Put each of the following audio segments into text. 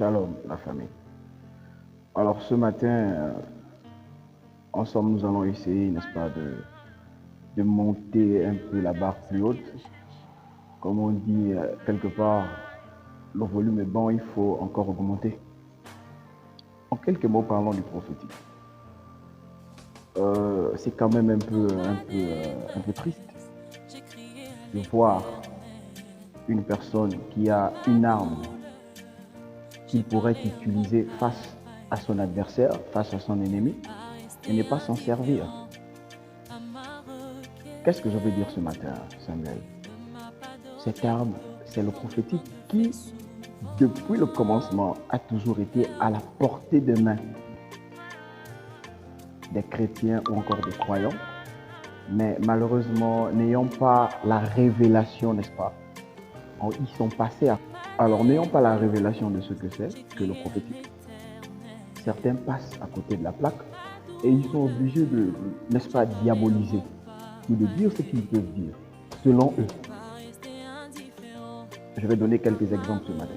Shalom, la famille. Alors ce matin, ensemble, nous allons essayer, n'est-ce pas, de monter un peu la barre plus haute. Comme on dit quelque part, le volume est bon, il faut encore augmenter. En quelques mots, parlons du prophétique. C'est quand même un peu triste de voir une personne qui a une arme qu'il pourrait utiliser face à son adversaire, face à son ennemi, et ne pas s'en servir. Qu'est-ce que je veux dire ce matin, Samuel? Cette arme, c'est le prophétique qui, depuis le commencement, a toujours été à la portée de main des chrétiens ou encore des croyants, mais malheureusement, n'ayant pas la révélation, n'est-ce pas? Ils sont passés à... Alors, n'ayant pas la révélation de ce que c'est que le prophétique, certains passent à côté de la plaque et ils sont obligés de, n'est-ce pas, diaboliser ou de dire ce qu'ils peuvent dire, selon eux. Je vais donner quelques exemples ce matin.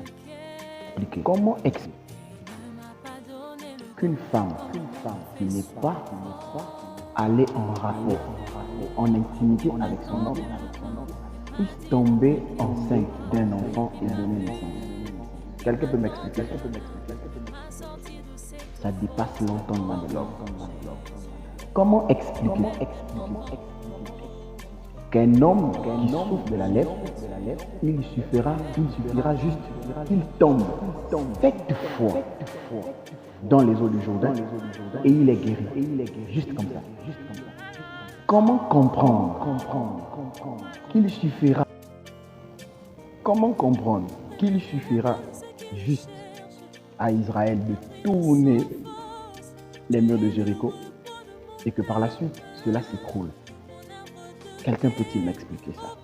Comment expliquer qu'une femme qui n'est pas allée en rapport, en intimité avec son homme, puisse tomber enceinte d'un enfant et donner naissance? Quelqu'un peut m'expliquer ça? Ça dépasse l'entendement de l'homme. Comment expliquer qu'un homme qui souffre de la lèpre, il suffira juste qu'il tombe 7 fois dans les eaux du Jourdain et il est guéri, juste comme ça. Comment comprendre qu'il suffira juste à Israël de tourner les murs de Jéricho et que par la suite, cela s'écroule? Quelqu'un peut-il m'expliquer ça?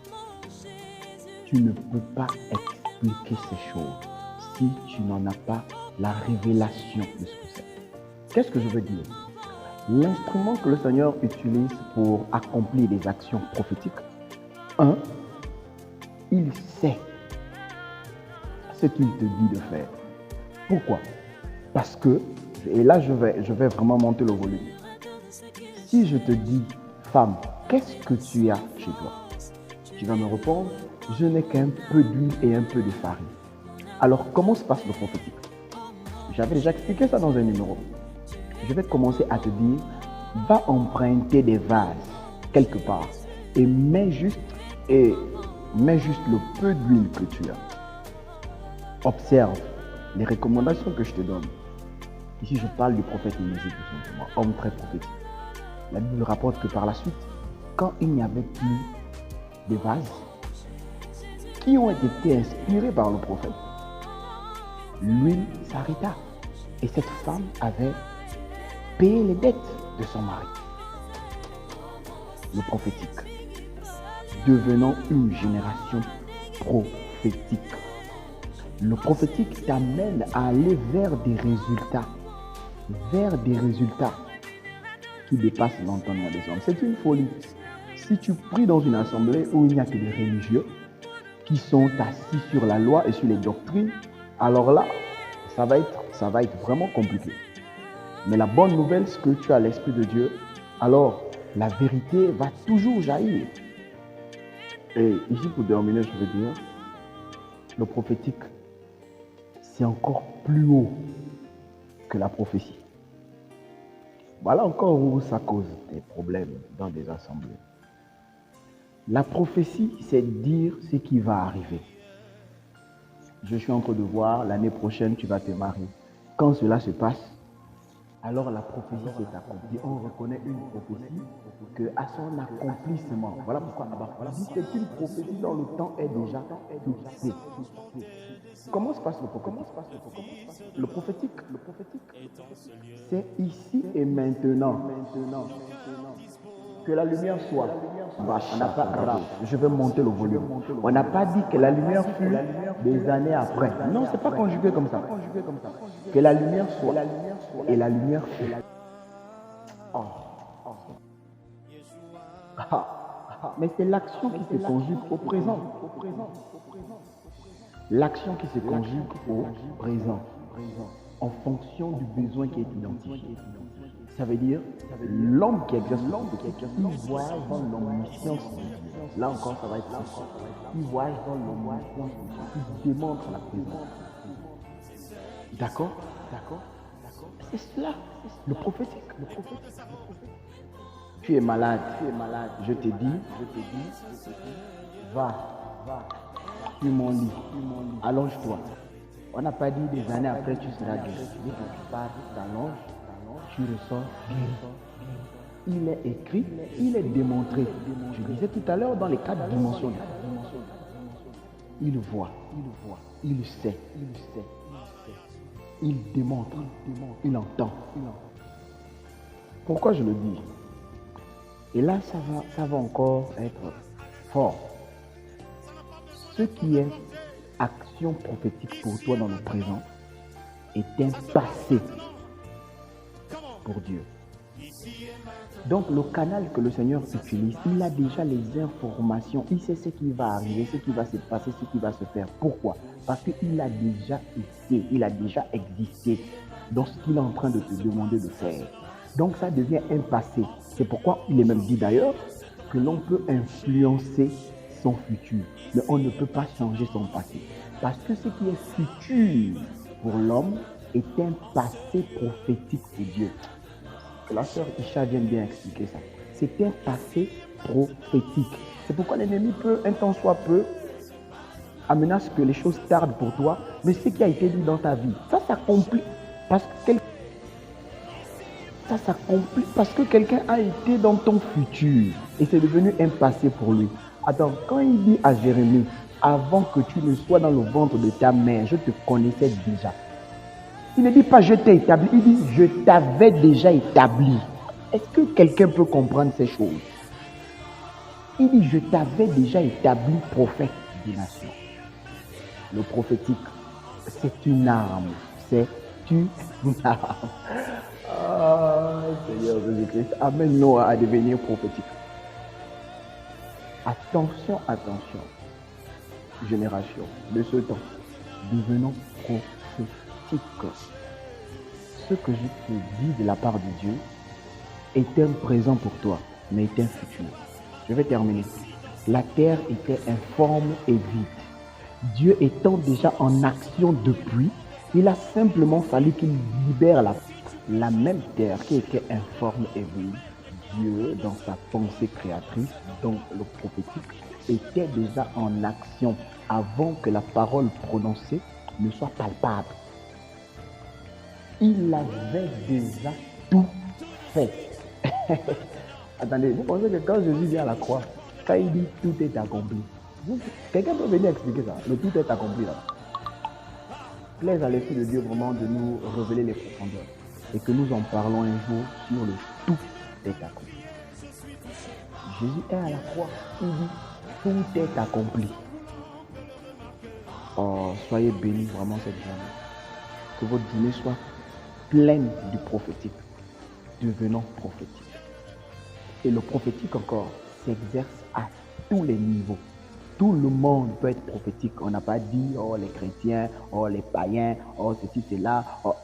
Tu ne peux pas expliquer ces choses si tu n'en as pas la révélation de ce que c'est. Qu'est-ce que je veux dire? L'instrument que le Seigneur utilise pour accomplir des actions prophétiques, il sait ce qu'il te dit de faire. Pourquoi? Parce que, et là je vais vraiment monter le volume. Si je te dis, femme, qu'est-ce que tu as chez toi? Tu vas me répondre, je n'ai qu'un peu d'huile et un peu de farine. Alors, comment se passe le prophétique? J'avais déjà expliqué ça dans un numéro. Je vais commencer à te dire, va emprunter des vases quelque part et mets juste le peu d'huile que tu as. Observe les recommandations que je te donne. Ici, je parle du prophète Élisée tout simplement, homme très prophétique. La Bible rapporte que par la suite, quand il n'y avait plus de vases qui ont été inspirés par le prophète, l'huile s'arrêta et cette femme avait payé les dettes de son mari. Le prophétique, devenant une génération prophétique. Le prophétique t'amène à aller vers des résultats qui dépassent l'entendement des hommes. C'est une folie. Si tu pries dans une assemblée où il n'y a que des religieux qui sont assis sur la loi et sur les doctrines, alors là, ça va être vraiment compliqué. Mais la bonne nouvelle, c'est que tu as l'Esprit de Dieu, alors la vérité va toujours jaillir. Et ici, pour terminer, je veux dire, le prophétique, c'est encore plus haut que la prophétie. Voilà encore où ça cause des problèmes dans des assemblées. La prophétie, c'est dire ce qui va arriver. Je suis en train de voir, l'année prochaine, tu vas te marier. Quand cela se passe, alors la prophétie s'est accomplie. On reconnaît une prophétie qu'à son accomplissement. Voilà pourquoi Habakkuk dit que c'est une prophétie dont le temps est déjà fixé. Comment se passe le prophétique? Le prophétique, c'est ici et maintenant. Que la lumière soit. On n'a pas, je vais monter le volume. On n'a pas dit que la lumière fut des années après. Non, c'est pas conjugué comme ça. Que la lumière soit. Et la lumière fut. Mais c'est l'action qui se conjugue au présent. L'action qui se conjugue au présent. en fonction du besoin qui est identifié. Ça veut dire, l'homme qui exerce, il voyage dans l'omniscience de Dieu. Là encore, ça va être ça. Il voyage dans l'omniscience de Dieu. Il démontre la présence. D'accord? C'est cela, le prophétique. Tu es malade. Je te dis, va, sur mon lit, allonge-toi. On n'a pas dit des années après tu seras guéri. Dès que tu pars, t'allonges, tu ressors guéri. Il est écrit, il est démontré. Je disais tout à l'heure dans les 4 dimensions. Il voit, il sait, il démontre, il entend. Pourquoi je le dis? Et là, ça va encore être fort. Ce qui est action prophétique pour toi dans le présent est un passé pour Dieu. Donc le canal que le Seigneur utilise, il a déjà les informations, il sait ce qui va arriver, ce qui va se passer, ce qui va se faire. Pourquoi? Parce qu'il a déjà été, il a déjà existé dans ce qu'il est en train de te demander de faire. Donc ça devient un passé. C'est pourquoi il est même dit d'ailleurs que l'on peut influencer son futur, mais on ne peut pas changer son passé. Parce que ce qui est futur pour l'homme est un passé prophétique pour Dieu. Que la sœur Isha vient bien expliquer ça. C'est un passé prophétique. C'est pourquoi l'ennemi peut, un temps soit peu, amener à ce que les choses tardent pour toi, mais ce qui a été dit dans ta vie, ça s'accomplit parce que quelqu'un a été dans ton futur et c'est devenu un passé pour lui. Attends, quand il dit à Jérémie, avant que tu ne sois dans le ventre de ta mère, je te connaissais déjà. Il ne dit pas je t'ai établi, il dit je t'avais déjà établi. Est-ce que quelqu'un peut comprendre ces choses? Il dit je t'avais déjà établi prophète des nations. Le prophétique, c'est une arme. C'est une arme. Ah, Seigneur Jésus-Christ, amène-nous à devenir prophétique. Attention, génération de ce temps, devenons prophétiques. Ce que je te dis de la part de Dieu est un présent pour toi, mais est un futur. Je vais terminer. La terre était informe et vide. Dieu étant déjà en action depuis, il a simplement fallu qu'il libère la même terre qui était informe et vide. Dieu, dans sa pensée créatrice, donc le prophétique, était déjà en action avant que la parole prononcée ne soit palpable. Il avait déjà tout fait. Attendez, vous pensez que quand Jésus vient à la croix, quand il dit tout est accompli, quelqu'un peut venir expliquer ça, le tout est accompli là. Plaise à l'Esprit de Dieu vraiment de nous révéler les profondeurs et que nous en parlons un jour sur le tout est accompli. Jésus est à la croix, il dit tout est accompli. Oh, soyez bénis vraiment cette journée. Que votre journée soit pleine du prophétique, devenant prophétique. Et le prophétique encore s'exerce à tous les niveaux. Tout le monde peut être prophétique. On n'a pas dit, oh les chrétiens, oh les païens, oh ceci, cela. Oh.